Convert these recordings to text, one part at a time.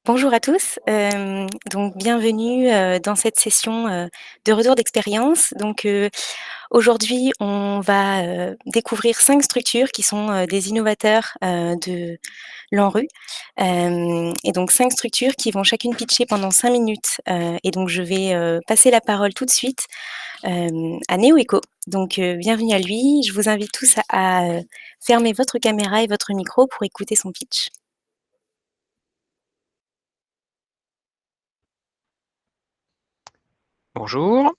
Bonjour à tous, donc bienvenue, dans cette session, de retour d'expérience. Aujourd'hui, on va, découvrir 5 structures qui sont, des innovateurs, de l'ANRU. Et donc 5 structures qui vont chacune pitcher pendant 5 minutes, et donc je vais, passer la parole tout de suite, à NeoEco. Bienvenue à lui. Je vous invite tous à fermer votre caméra et votre micro pour écouter son pitch. Bonjour,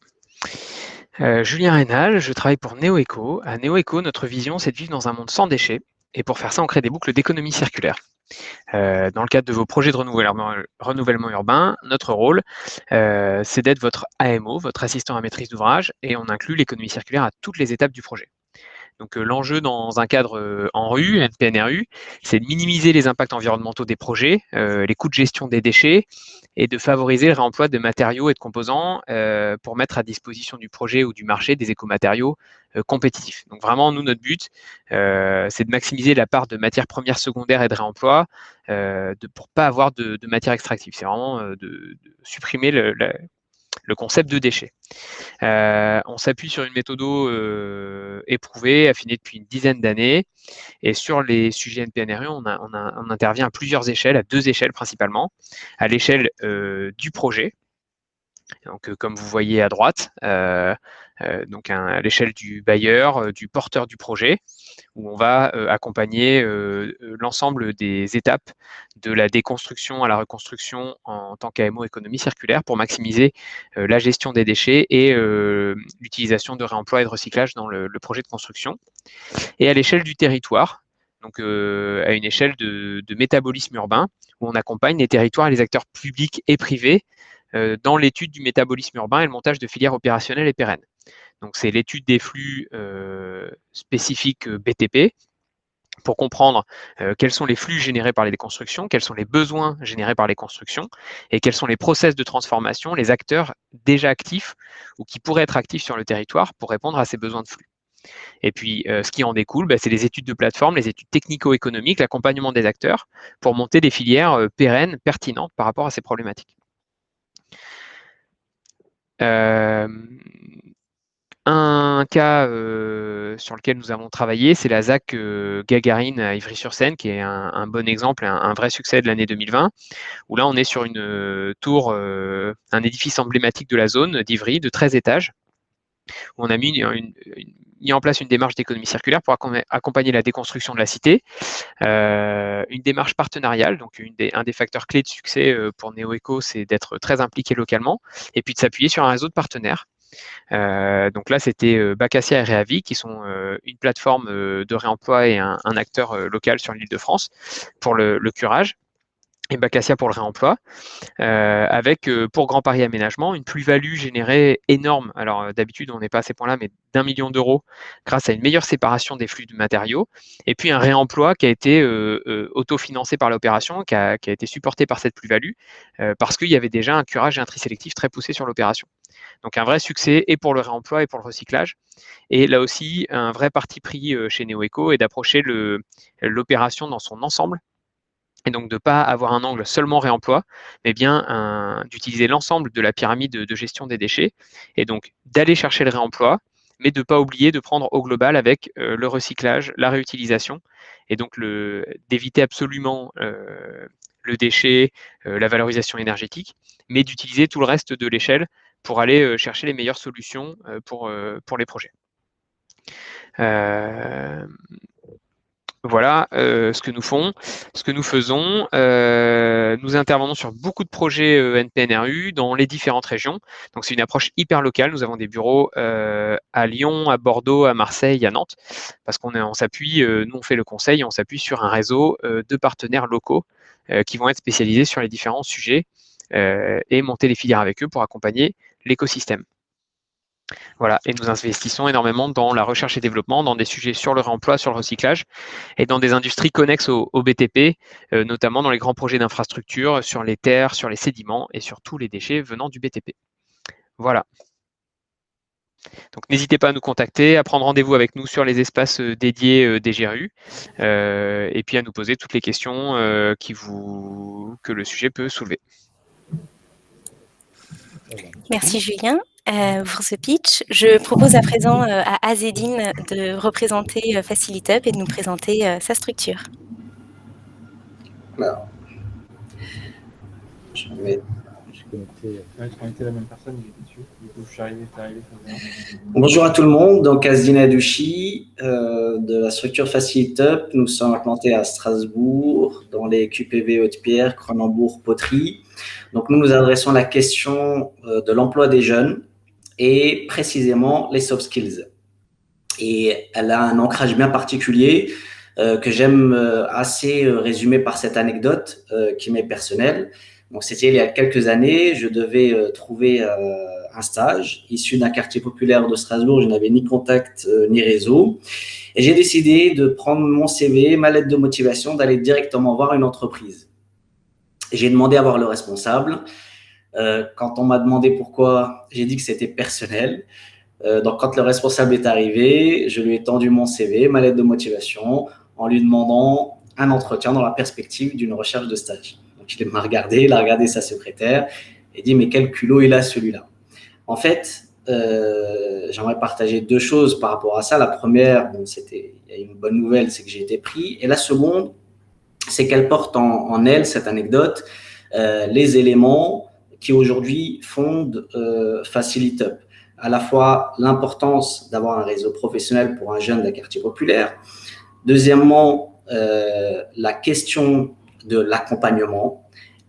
Julien Rénal, je travaille pour NeoEco. À NeoEco, notre vision, c'est de vivre dans un monde sans déchets. Et pour faire ça, on crée des boucles d'économie circulaire. Dans le cadre de vos projets de renouvellement urbain, notre rôle, c'est d'être votre AMO, votre assistant à maîtrise d'ouvrage, et on inclut l'économie circulaire à toutes les étapes du projet. Donc l'enjeu dans un cadre en rue, NPNRU, c'est de minimiser les impacts environnementaux des projets, les coûts de gestion des déchets et de favoriser le réemploi de matériaux et de composants pour mettre à disposition du projet ou du marché des écomatériaux compétitifs. Donc vraiment, nous, notre but, c'est de maximiser la part de matières premières secondaires et de réemploi pour ne pas avoir de matières extractives. C'est vraiment de supprimer le concept de déchets. On s'appuie sur une méthode éprouvée, affinée depuis une dizaine d'années. Et sur les sujets NPNRU, on intervient à plusieurs échelles, à 2 échelles principalement. À l'échelle du projet, donc comme vous voyez à droite, donc à l'échelle du bailleur, du porteur du projet, où on va accompagner l'ensemble des étapes de la déconstruction à la reconstruction en tant qu'AMO économie circulaire pour maximiser la gestion des déchets et l'utilisation de réemploi et de recyclage dans le projet de construction. Et à l'échelle du territoire, donc à une échelle de métabolisme urbain, où on accompagne les territoires et les acteurs publics et privés dans l'étude du métabolisme urbain et le montage de filières opérationnelles et pérennes. Donc c'est l'étude des flux spécifiques BTP pour comprendre quels sont les flux générés par les constructions, quels sont les besoins générés par les constructions et quels sont les process de transformation, les acteurs déjà actifs ou qui pourraient être actifs sur le territoire pour répondre à ces besoins de flux. Et puis, ce qui en découle, c'est les études de plateforme, les études technico-économiques, l'accompagnement des acteurs pour monter des filières pérennes, pertinentes par rapport à ces problématiques. Un cas sur lequel nous avons travaillé, c'est la ZAC Gagarine à Ivry-sur-Seine, qui est un bon exemple, un vrai succès de l'année 2020, où là on est sur une tour, un édifice emblématique de la zone d'Ivry, de 13 étages, où on a mis en place une démarche d'économie circulaire pour accompagner la déconstruction de la cité, une démarche partenariale, donc un des facteurs clés de succès pour NeoEco, c'est d'être très impliqué localement, et puis de s'appuyer sur un réseau de partenaires. Donc là, c'était Bacassia et Reavi, qui sont une plateforme de réemploi et un acteur local sur l'Île-de-France pour le curage, et Bacassia pour le réemploi, avec pour Grand Paris Aménagement une plus-value générée énorme. Alors d'habitude, on n'est pas à ces points-là, mais d'1 million d'euros grâce à une meilleure séparation des flux de matériaux, et puis un réemploi qui a été autofinancé par l'opération, qui a été supporté par cette plus-value, parce qu'il y avait déjà un curage et un tri sélectif très poussé sur l'opération. Donc un vrai succès et pour le réemploi et pour le recyclage. Et là aussi, un vrai parti pris chez NeoEco est d'approcher l'opération dans son ensemble, et donc de ne pas avoir un angle seulement réemploi, mais bien d'utiliser l'ensemble de la pyramide de gestion des déchets, et donc d'aller chercher le réemploi, mais de ne pas oublier de prendre au global avec le recyclage, la réutilisation, et donc d'éviter absolument le déchet, la valorisation énergétique, mais d'utiliser tout le reste de l'échelle pour aller chercher les meilleures solutions pour les projets. Voilà ce que nous faisons. Nous intervenons sur beaucoup de projets NPNRU dans les différentes régions. Donc c'est une approche hyper locale. Nous avons des bureaux à Lyon, à Bordeaux, à Marseille, à Nantes, parce qu'on s'appuie, nous on fait le conseil, on s'appuie sur un réseau de partenaires locaux qui vont être spécialisés sur les différents sujets et monter les filières avec eux pour accompagner l'écosystème. Voilà, et nous investissons énormément dans la recherche et développement, dans des sujets sur le réemploi, sur le recyclage, et dans des industries connexes au BTP, notamment dans les grands projets d'infrastructure, sur les terres, sur les sédiments et sur tous les déchets venant du BTP. Voilà. Donc n'hésitez pas à nous contacter, à prendre rendez-vous avec nous sur les espaces dédiés des GRU, et puis à nous poser toutes les questions que le sujet peut soulever. Merci Julien pour ce pitch. Je propose à présent à Azedine de représenter FaciliTup et de nous présenter sa structure. Alors, je vais connecté la même personne, il était dessus. Du coup, je suis arrivé, t'es arrivé. Bonjour à tout le monde, donc Azedine Adouchi de la structure FaciliTup. Nous sommes implantés à Strasbourg, dans les QPV Haute-Pierre, Cronenbourg, Poterie. Donc nous nous adressons à la question de l'emploi des jeunes et précisément les soft skills. Et elle a un ancrage bien particulier que j'aime assez résumer par cette anecdote qui m'est personnelle. Donc, c'était il y a quelques années, je devais trouver un stage issu d'un quartier populaire de Strasbourg. Je n'avais ni contact ni réseau. Et j'ai décidé de prendre mon CV, ma lettre de motivation, d'aller directement voir une entreprise. J'ai demandé à voir le responsable. Quand on m'a demandé pourquoi, j'ai dit que c'était personnel. Donc, quand le responsable est arrivé, je lui ai tendu mon CV, ma lettre de motivation, en lui demandant un entretien dans la perspective d'une recherche de stage. Donc, il m'a regardé, il a regardé sa secrétaire et dit « Mais quel culot il a celui-là ?» En fait, j'aimerais partager deux choses par rapport à ça. La première, bon, il y a une bonne nouvelle, c'est que j'ai été pris. Et la seconde, c'est qu'elle porte en elle, cette anecdote, les éléments qui aujourd'hui fondent FaciliTup. À la fois l'importance d'avoir un réseau professionnel pour un jeune d'un quartier populaire. Deuxièmement, la question de l'accompagnement.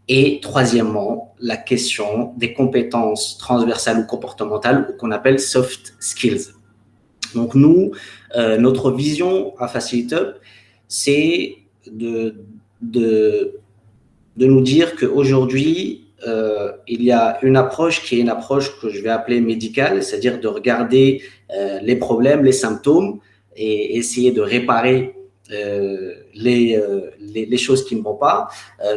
Et troisièmement, la question des compétences transversales ou comportementales ou qu'on appelle soft skills. Donc nous, notre vision à FaciliTup, c'est de nous dire qu'aujourd'hui, il y a une approche qui est une approche que je vais appeler médicale, c'est-à-dire de regarder les problèmes, les symptômes et essayer de réparer les choses qui ne vont pas.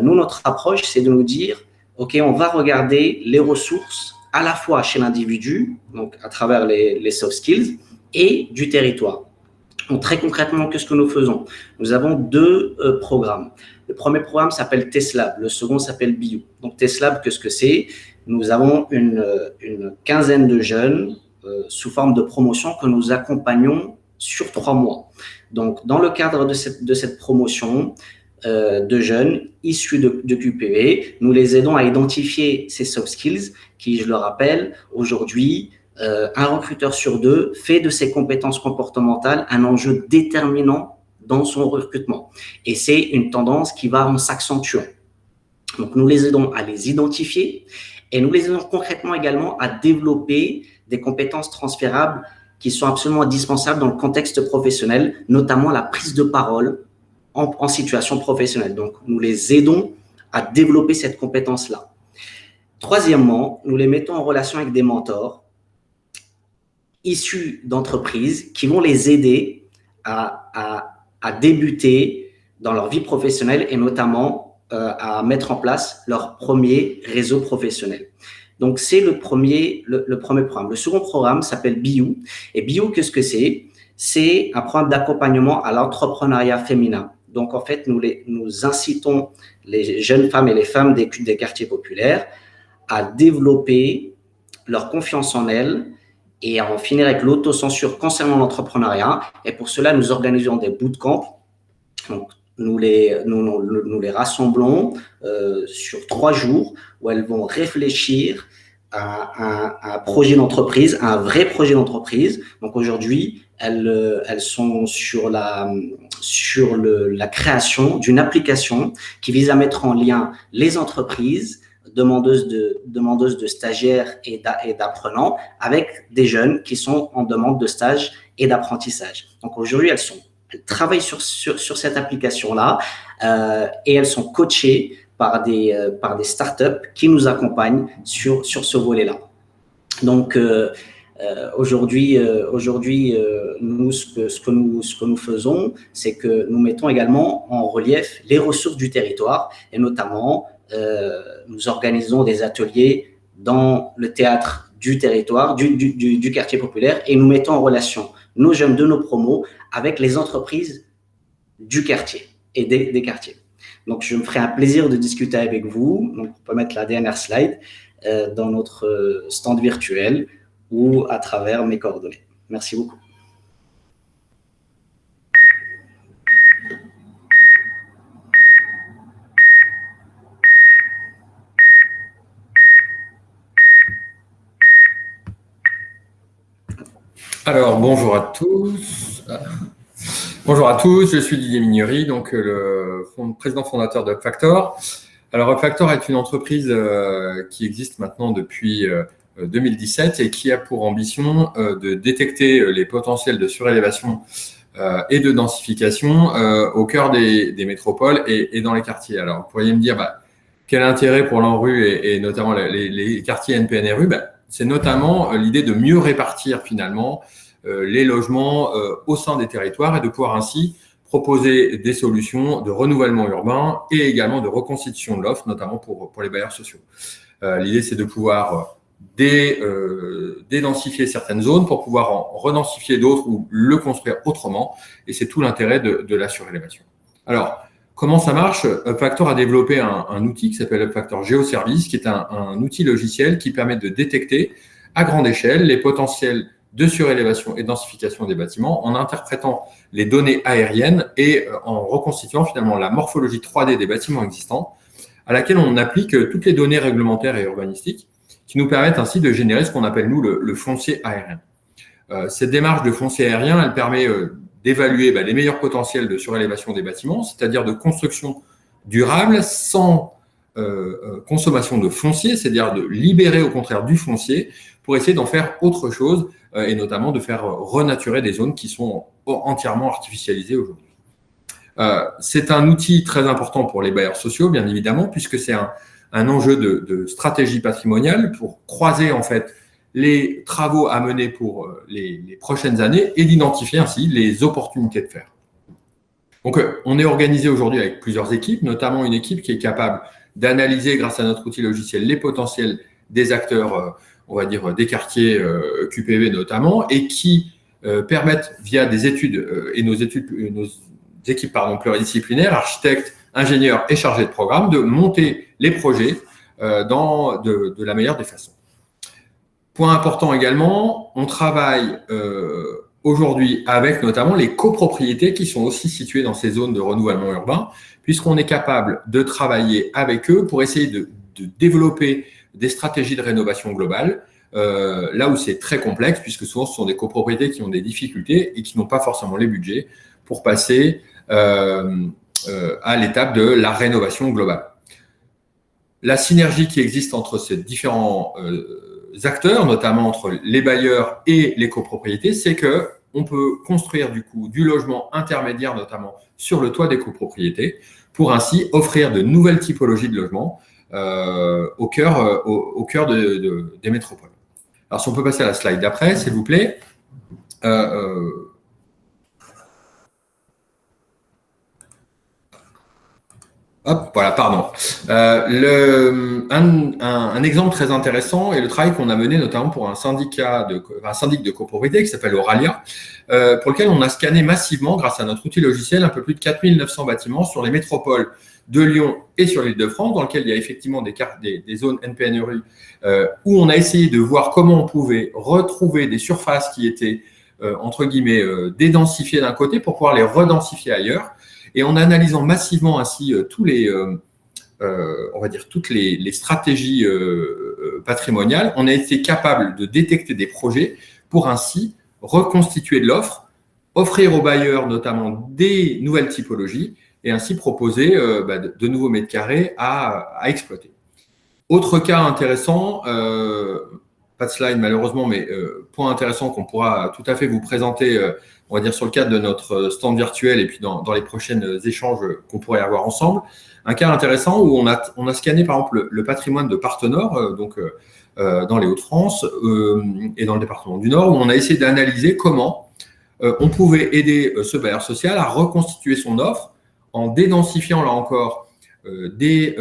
Nous, notre approche, c'est de nous dire, OK, on va regarder les ressources à la fois chez l'individu, donc à travers les soft skills, et du territoire. Donc, très concrètement, qu'est-ce que nous faisons? Nous avons deux programmes. Le premier programme s'appelle TESLab, le second s'appelle BIOU. Donc, TESLab, qu'est-ce que c'est? Nous avons une quinzaine de jeunes sous forme de promotion que nous accompagnons sur 3 mois. Donc, dans le cadre de cette promotion de jeunes issus de QPV, nous les aidons à identifier ces soft skills qui, je le rappelle, aujourd'hui, un recruteur sur 2 fait de ses compétences comportementales un enjeu déterminant dans son recrutement. Et c'est une tendance qui va en s'accentuant. Donc, nous les aidons à les identifier et nous les aidons concrètement également à développer des compétences transférables qui sont absolument indispensables dans le contexte professionnel, notamment la prise de parole en situation professionnelle. Donc, nous les aidons à développer cette compétence-là. Troisièmement, nous les mettons en relation avec des mentors issus d'entreprises qui vont les aider à débuter dans leur vie professionnelle et notamment à mettre en place leur premier réseau professionnel. Donc, c'est le premier programme. Le second programme s'appelle BIOU. Et BIOU, qu'est-ce que c'est? C'est un programme d'accompagnement à l'entrepreneuriat féminin. Donc, en fait, nous incitons les jeunes femmes et les femmes des quartiers populaires à développer leur confiance en elles et à en finir avec l'autocensure concernant l'entrepreneuriat. Et pour cela, nous organisons des bootcamps. Donc, nous les rassemblons sur 3 jours où elles vont réfléchir à un projet d'entreprise, un vrai projet d'entreprise. Donc aujourd'hui, elles sont sur la création d'une application qui vise à mettre en lien les entreprises demandeuses de stagiaires et d'apprenants avec des jeunes qui sont en demande de stage et d'apprentissage. Donc aujourd'hui, elles travaillent sur cette application-là et elles sont coachées par des startups qui nous accompagnent sur ce volet-là. Donc, aujourd'hui, nous, ce que nous faisons, c'est que nous mettons également en relief les ressources du territoire et notamment, nous organisons des ateliers dans le théâtre du territoire, du quartier populaire, et nous mettons en relation nos jeunes de nos promos avec les entreprises du quartier et des quartiers. Donc, je me ferai un plaisir de discuter avec vous. Donc, on peut mettre la dernière slide dans notre stand virtuel ou à travers mes coordonnées. Merci beaucoup. Alors, bonjour à tous. Bonjour à tous, je suis Didier Mignery, donc le président fondateur de UpFactor. Alors, UpFactor est une entreprise qui existe maintenant depuis 2017 et qui a pour ambition de détecter les potentiels de surélévation et de densification au cœur des métropoles et dans les quartiers. Alors, vous pourriez me dire, quel intérêt pour l'ANRU et notamment les quartiers NPNRU? C'est notamment l'idée de mieux répartir finalement les logements au sein des territoires et de pouvoir ainsi proposer des solutions de renouvellement urbain et également de reconstitution de l'offre, notamment pour les bailleurs sociaux. L'idée, c'est de pouvoir dédensifier certaines zones pour pouvoir en redensifier d'autres ou le construire autrement. Et c'est tout l'intérêt de la surélévation. Alors, comment ça marche? UpFactor a développé un outil qui s'appelle UpFactor GeoService, qui est un outil logiciel qui permet de détecter à grande échelle les potentiels de surélévation et densification des bâtiments en interprétant les données aériennes et en reconstituant finalement la morphologie 3D des bâtiments existants, à laquelle on applique toutes les données réglementaires et urbanistiques qui nous permettent ainsi de générer ce qu'on appelle, nous, le foncier aérien. Cette démarche de foncier aérien, elle permet d'évaluer les meilleurs potentiels de surélévation des bâtiments, c'est-à-dire de construction durable sans consommation de foncier, c'est-à-dire de libérer au contraire du foncier pour essayer d'en faire autre chose et notamment de faire renaturer des zones qui sont entièrement artificialisées aujourd'hui. C'est un outil très important pour les bailleurs sociaux, bien évidemment, puisque c'est un enjeu de stratégie patrimoniale pour croiser en fait les travaux à mener pour les prochaines années et d'identifier ainsi les opportunités de faire. Donc, on est organisé aujourd'hui avec plusieurs équipes, notamment une équipe qui est capable d'analyser grâce à notre outil logiciel les potentiels des acteurs, on va dire des quartiers QPV notamment, et qui permettent via des études et nos équipes pluridisciplinaires, architectes, ingénieurs et chargés de programme, de monter les projets de la meilleure des façons. Point important également, on travaille aujourd'hui avec notamment les copropriétés qui sont aussi situées dans ces zones de renouvellement urbain, puisqu'on est capable de travailler avec eux pour essayer de développer des stratégies de rénovation globale, là où c'est très complexe, puisque souvent ce sont des copropriétés qui ont des difficultés et qui n'ont pas forcément les budgets pour passer à l'étape de la rénovation globale. La synergie qui existe entre ces différents acteurs, notamment entre les bailleurs et les copropriétés, c'est qu'on peut construire du coup du logement intermédiaire, notamment sur le toit des copropriétés, pour ainsi offrir de nouvelles typologies de logements au cœur des métropoles. Alors, si on peut passer à la slide d'après, s'il vous plaît. Hop, voilà, pardon. Un exemple très intéressant est le travail qu'on a mené notamment pour un syndic de copropriété qui s'appelle Auralia, pour lequel on a scanné massivement, grâce à notre outil logiciel, un peu plus de 4900 bâtiments sur les métropoles de Lyon et sur l'Île-de-France, dans lesquelles il y a effectivement des zones NPNRU, où on a essayé de voir comment on pouvait retrouver des surfaces qui étaient, entre guillemets, dédensifiées d'un côté pour pouvoir les redensifier ailleurs. Et en analysant massivement ainsi toutes les stratégies patrimoniales, on a été capable de détecter des projets pour ainsi reconstituer de l'offre, offrir aux bailleurs notamment des nouvelles typologies et ainsi proposer de nouveaux mètres carrés à exploiter. Autre cas intéressant, pas de slide malheureusement, mais point intéressant qu'on pourra tout à fait vous présenter, on va dire sur le cadre de notre stand virtuel et puis dans les prochains échanges qu'on pourrait avoir ensemble. Un cas intéressant où on a scanné par exemple le patrimoine de Partenord, dans les Hauts-de-France et dans le département du Nord, où on a essayé d'analyser comment on pouvait aider ce bailleur social à reconstituer son offre en dédensifiant là encore des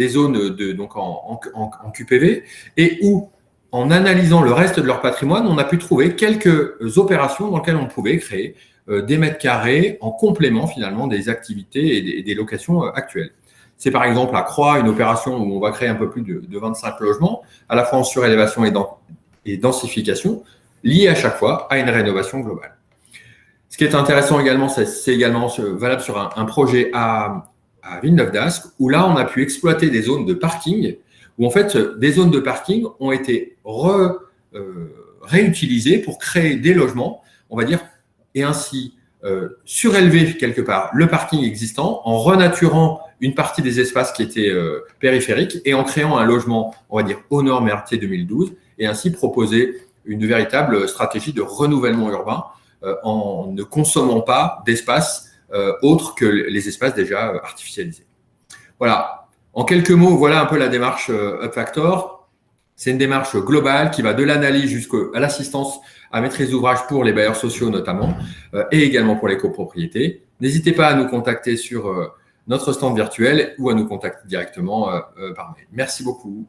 zones en QPV et où en analysant le reste de leur patrimoine, on a pu trouver quelques opérations dans lesquelles on pouvait créer des mètres carrés en complément finalement des activités et des locations actuelles. C'est par exemple à Croix, une opération où on va créer un peu plus de 25 logements, à la fois en surélévation et densification, liés à chaque fois à une rénovation globale. Ce qui est intéressant également, c'est également valable sur un projet à Villeneuve d'Ascq, où là, on a pu exploiter des zones de parking, où en fait, des zones de parking ont été réutilisées pour créer des logements, on va dire, et ainsi surélever quelque part le parking existant en renaturant une partie des espaces qui étaient périphériques et en créant un logement, on va dire, aux normes RT 2012, et ainsi proposer une véritable stratégie de renouvellement urbain en ne consommant pas d'espace autres que les espaces déjà artificialisés. Voilà. En quelques mots, voilà un peu la démarche UpFactor. C'est une démarche globale qui va de l'analyse jusqu'à l'assistance à maîtrise d'ouvrage pour les bailleurs sociaux notamment et également pour les copropriétés. N'hésitez pas à nous contacter sur notre stand virtuel ou à nous contacter directement par mail. Merci beaucoup.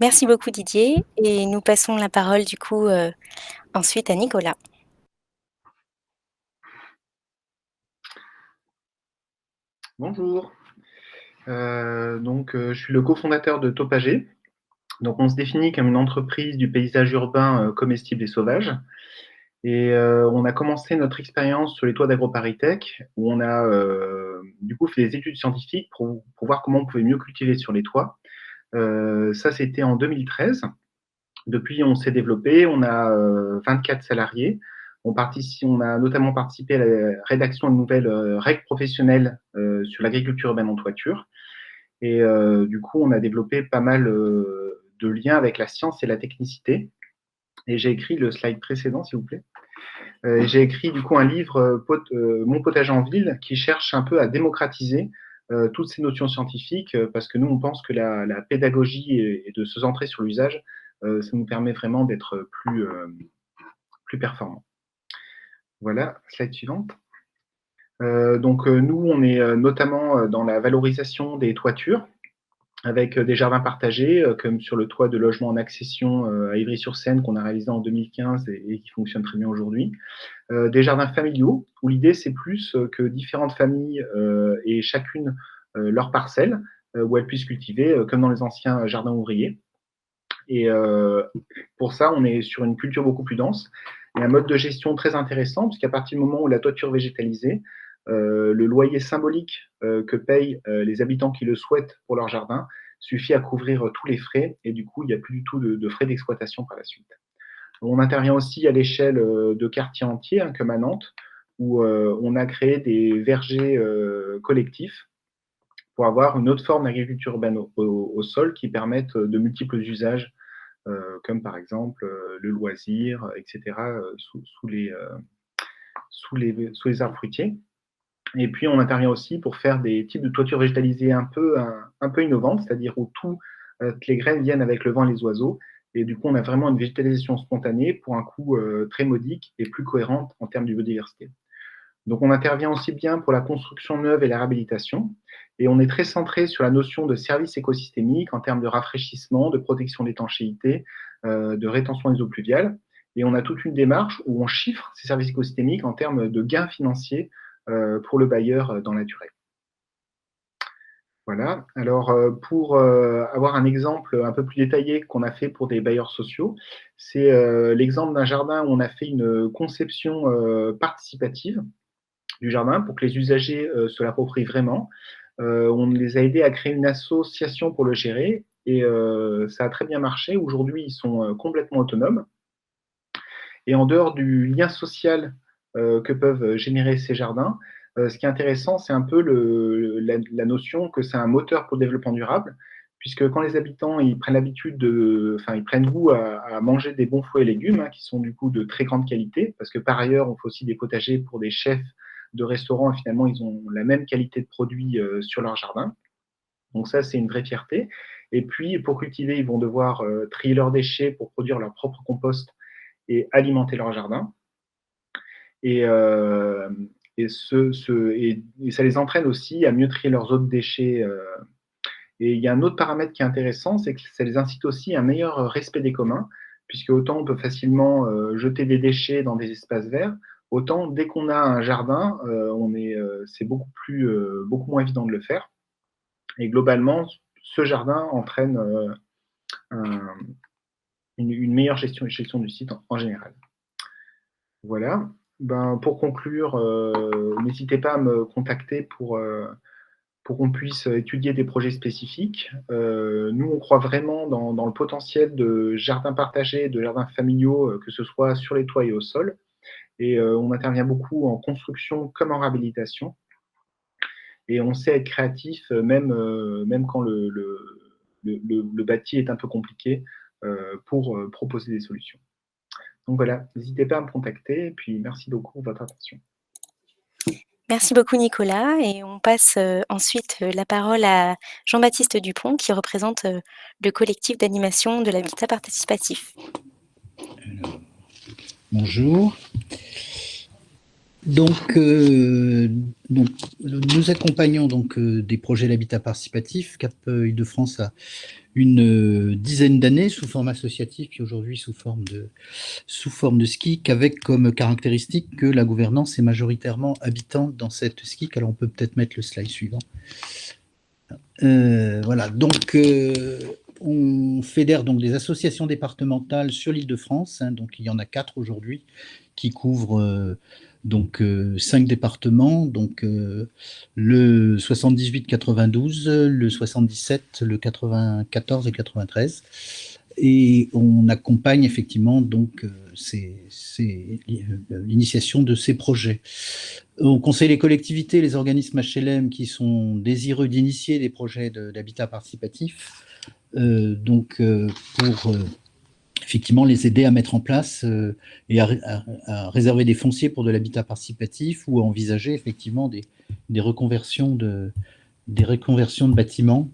Merci beaucoup Didier et nous passons la parole du coup ensuite à Nicolas. Bonjour. Je suis le cofondateur de Topager. Donc, on se définit comme une entreprise du paysage urbain comestible et sauvage. Et on a commencé notre expérience sur les toits d'AgroParisTech, où on a du coup fait des études scientifiques pour voir comment on pouvait mieux cultiver sur les toits. Ça, c'était en 2013. Depuis, on s'est développé. On a 24 salariés. On a notamment participé à la rédaction de nouvelles règles professionnelles sur l'agriculture urbaine en toiture. Et du coup, on a développé pas mal de liens avec la science et la technicité. Et j'ai écrit le slide précédent, s'il vous plaît. J'ai écrit du coup un livre, Mon potager en ville, qui cherche un peu à démocratiser toutes ces notions scientifiques, parce que nous, on pense que la pédagogie et de se centrer sur l'usage, ça nous permet vraiment d'être plus performants. Voilà, slide suivante. Nous, on est notamment dans la valorisation des toitures, avec des jardins partagés, comme sur le toit de logement en accession à Ivry-sur-Seine qu'on a réalisé en 2015 et qui fonctionne très bien aujourd'hui. Des jardins familiaux, où l'idée c'est plus que différentes familles aient chacune leur parcelle, où elles puissent cultiver, comme dans les anciens jardins ouvriers. Et pour ça, on est sur une culture beaucoup plus dense et un mode de gestion très intéressant, puisqu'à partir du moment où la toiture est végétalisée, le loyer symbolique que payent les habitants qui le souhaitent pour leur jardin suffit à couvrir tous les frais et du coup, il n'y a plus du tout de frais d'exploitation par la suite. On intervient aussi à l'échelle de quartiers entiers, hein, comme à Nantes, où on a créé des vergers collectifs pour avoir une autre forme d'agriculture urbaine au sol qui permettent de multiples usages, comme par exemple le loisir, etc., sous les arbres fruitiers. Et puis, on intervient aussi pour faire des types de toitures végétalisées un peu innovantes, c'est-à-dire où toutes les graines viennent avec le vent et les oiseaux. Et du coup, on a vraiment une végétalisation spontanée pour un coût très modique et plus cohérente en termes de biodiversité. Donc, on intervient aussi bien pour la construction neuve et la réhabilitation. Et on est très centré sur la notion de service écosystémique en termes de rafraîchissement, de protection d'étanchéité, de rétention des eaux pluviales. Et on a toute une démarche où on chiffre ces services écosystémiques en termes de gains financiers pour le bailleur dans la durée. Voilà. Alors, pour avoir un exemple un peu plus détaillé qu'on a fait pour des bailleurs sociaux, c'est l'exemple d'un jardin où on a fait une conception participative du jardin pour que les usagers se l'approprient vraiment. On les a aidés à créer une association pour le gérer et ça a très bien marché. Aujourd'hui, ils sont complètement autonomes. Et en dehors du lien social que peuvent générer ces jardins, ce qui est intéressant, c'est un peu la notion que c'est un moteur pour le développement durable, puisque quand les habitants ils prennent l'habitude ils prennent goût à manger des bons fruits et légumes, hein, qui sont du coup de très grande qualité, parce que par ailleurs, on fait aussi des potagers pour des chefs de restaurants et finalement, ils ont la même qualité de produits sur leur jardin. Donc ça, c'est une vraie fierté. Et puis, pour cultiver, ils vont devoir trier leurs déchets pour produire leur propre compost et alimenter leur jardin. Et ça les entraîne aussi à mieux trier leurs autres déchets Et il y a un autre paramètre qui est intéressant, c'est que ça les incite aussi à un meilleur respect des communs, puisque autant on peut facilement jeter des déchets dans des espaces verts, autant dès qu'on a un jardin, c'est beaucoup moins évident de le faire. Et globalement, ce jardin entraîne une meilleure gestion du site en général. Voilà. Pour conclure, n'hésitez pas à me contacter pour qu'on puisse étudier des projets spécifiques. Nous, on croit vraiment dans le potentiel de jardins partagés, de jardins familiaux, que ce soit sur les toits et au sol. Et on intervient beaucoup en construction comme en réhabilitation. Et on sait être créatif, même quand le bâti est un peu compliqué, pour proposer des solutions. Donc voilà, n'hésitez pas à me contacter. Et puis, merci beaucoup pour votre attention. Merci beaucoup Nicolas et on passe ensuite la parole à Jean-Baptiste Dupont qui représente le collectif d'animation de l'habitat participatif. Alors, bonjour. Donc, nous accompagnons des projets d'habitat participatif. Cap Île-de-France a une dizaine d'années sous forme associative, puis aujourd'hui sous forme de SCIC, avec comme caractéristique que la gouvernance est majoritairement habitante dans cette SCIC. Alors on peut peut-être mettre le slide suivant. Voilà, donc on fédère donc des associations départementales sur l'Île-de-France, donc il y en a 4 aujourd'hui qui couvrent 5 départements, donc le 78-92, le 77, le 94 et 93. Et on accompagne effectivement l'initiation de ces projets. On conseille les collectivités, les organismes HLM qui sont désireux d'initier des projets d'habitat participatif, pour effectivement les aider à mettre en place et à réserver des fonciers pour de l'habitat participatif ou à envisager effectivement des reconversions de bâtiments.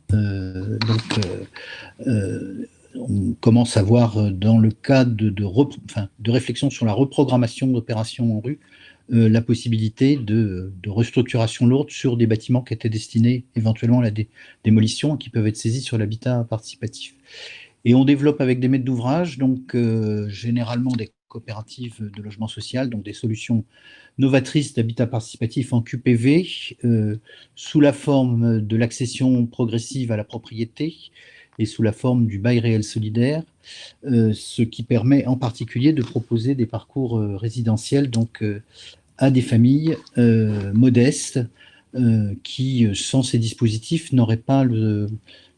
On commence à voir dans le cadre de réflexion sur la reprogrammation d'opérations en rue la possibilité de restructuration lourde sur des bâtiments qui étaient destinés éventuellement à la démolition et qui peuvent être saisis sur l'habitat participatif. Et on développe avec des maîtres d'ouvrage, généralement des coopératives de logement social, donc des solutions novatrices d'habitat participatif en QPV, sous la forme de l'accession progressive à la propriété et sous la forme du bail réel solidaire, ce qui permet en particulier de proposer des parcours résidentiels à des familles modestes qui, sans ces dispositifs, n'auraient pas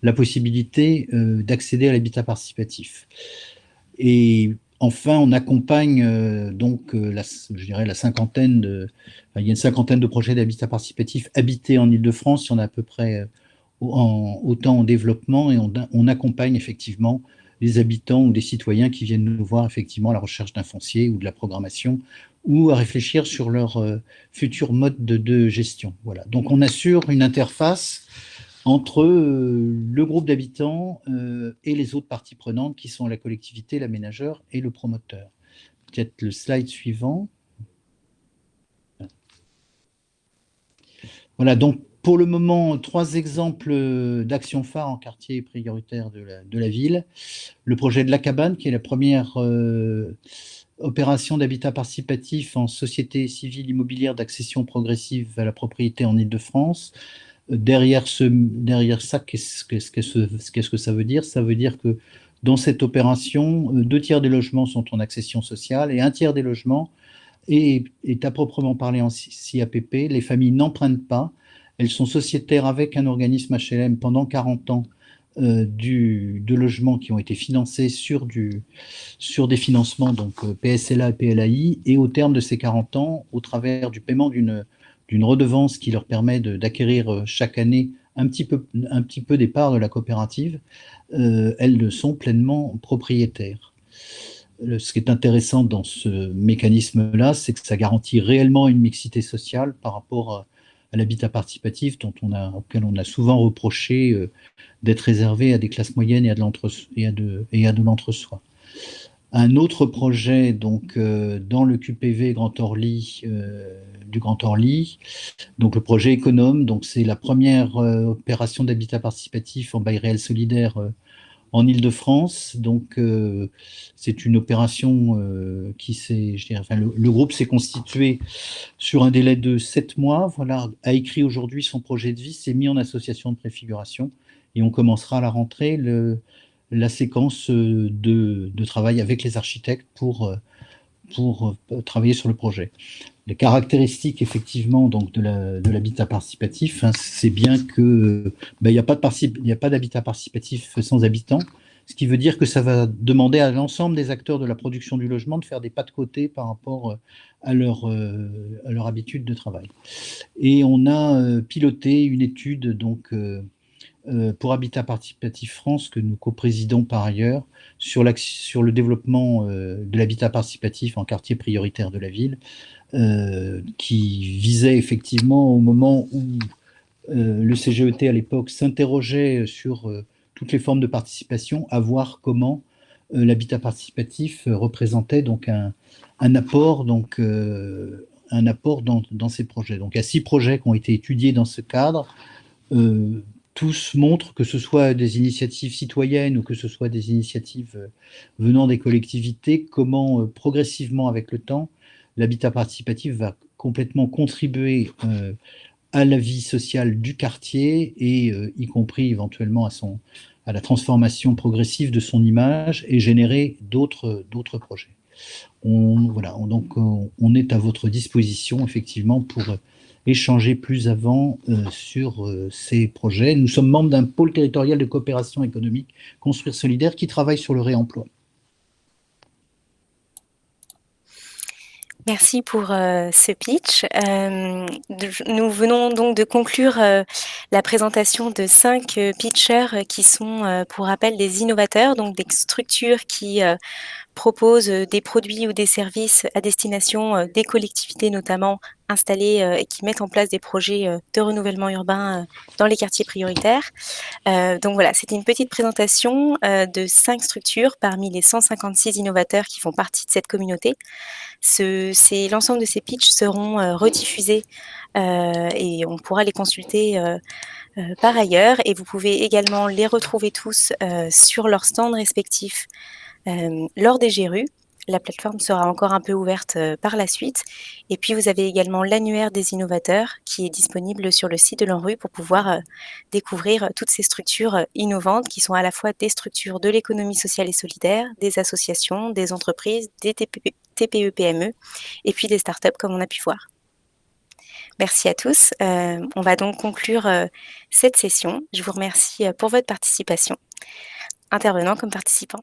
la possibilité d'accéder à l'habitat participatif. Et enfin, on accompagne je dirais la cinquantaine il y a une cinquantaine de projets d'habitat participatif habités en Île-de-France. Il y en a à peu près autant en développement, et on accompagne effectivement les habitants ou des citoyens qui viennent nous voir effectivement à la recherche d'un foncier ou de la programmation ou à réfléchir sur leur futur mode de gestion. Voilà. Donc on assure une interface entre le groupe d'habitants et les autres parties prenantes qui sont la collectivité, l'aménageur et le promoteur. Peut-être le slide suivant. Voilà, donc pour le moment, 3 exemples d'actions phares en quartier prioritaire de la ville. Le projet de la cabane, qui est la première opération d'habitat participatif en société civile immobilière d'accession progressive à la propriété en Île-de-France. Derrière ça, qu'est-ce que ça veut dire? Ça veut dire que dans cette opération, 2 tiers des logements sont en accession sociale et 1 tiers des logements est à proprement parler en CAPP. Les familles n'empruntent pas. Elles sont sociétaires avec un organisme HLM pendant 40 ans de logements qui ont été financés sur des financements, PSLA et PLAI, et au terme de ces 40 ans, au travers du paiement d'une redevance qui leur permet d'acquérir chaque année un petit peu des parts de la coopérative, elles sont pleinement propriétaires. Ce qui est intéressant dans ce mécanisme-là, c'est que ça garantit réellement une mixité sociale par rapport à l'habitat participatif auquel on a souvent reproché d'être réservé à des classes moyennes et à de l'entre-soi. un autre projet donc dans le QPV du Grand Orly, donc le projet Économe. Donc c'est la première opération d'habitat participatif en bail réel solidaire en Île-de-France. Donc c'est une opération le groupe s'est constitué sur un délai de 7 mois. Voilà, a écrit aujourd'hui son projet de vie, s'est mis en association de préfiguration et on commencera à la rentrée la séquence de travail avec les architectes pour travailler sur le projet. Les caractéristiques effectivement donc de l'habitat participatif, hein, c'est bien que il n'y a pas d'habitat participatif sans habitants, ce qui veut dire que ça va demander à l'ensemble des acteurs de la production du logement de faire des pas de côté par rapport à leur habitude de travail. Et on a piloté une étude donc pour Habitat Participatif France, que nous coprésidons par ailleurs, sur le développement de l'habitat participatif en quartier prioritaire de la ville, qui visait effectivement, au moment où le CGET à l'époque s'interrogeait sur toutes les formes de participation, à voir comment l'habitat participatif représentait donc un apport dans ces projets. Donc il y a 6 projets qui ont été étudiés dans ce cadre. Tous montrent, que ce soit des initiatives citoyennes ou que ce soit des initiatives venant des collectivités, comment progressivement avec le temps, l'habitat participatif va complètement contribuer à la vie sociale du quartier et y compris éventuellement à la transformation progressive de son image et générer d'autres projets. On est à votre disposition effectivement pour échanger plus avant sur ces projets. Nous sommes membres d'un pôle territorial de coopération économique Construire Solidaire qui travaille sur le réemploi. Merci pour ce pitch. Nous venons donc de conclure la présentation de 5 pitchers qui sont, pour rappel, des innovateurs, donc des structures qui proposent des produits ou des services à destination des collectivités notamment installées et qui mettent en place des projets de renouvellement urbain dans les quartiers prioritaires. Donc voilà, c'était une petite présentation de 5 structures parmi les 156 innovateurs qui font partie de cette communauté. L'ensemble de ces pitchs seront rediffusés et on pourra les consulter par ailleurs. Et vous pouvez également les retrouver tous sur leurs stands respectifs lors des GRU. La plateforme sera encore un peu ouverte par la suite. Et puis, vous avez également l'annuaire des innovateurs qui est disponible sur le site de l'ANRU pour pouvoir découvrir toutes ces structures innovantes qui sont à la fois des structures de l'économie sociale et solidaire, des associations, des entreprises, des TPE-PME et puis des startups comme on a pu voir. Merci à tous. On va donc conclure cette session. Je vous remercie pour votre participation, intervenants comme participants.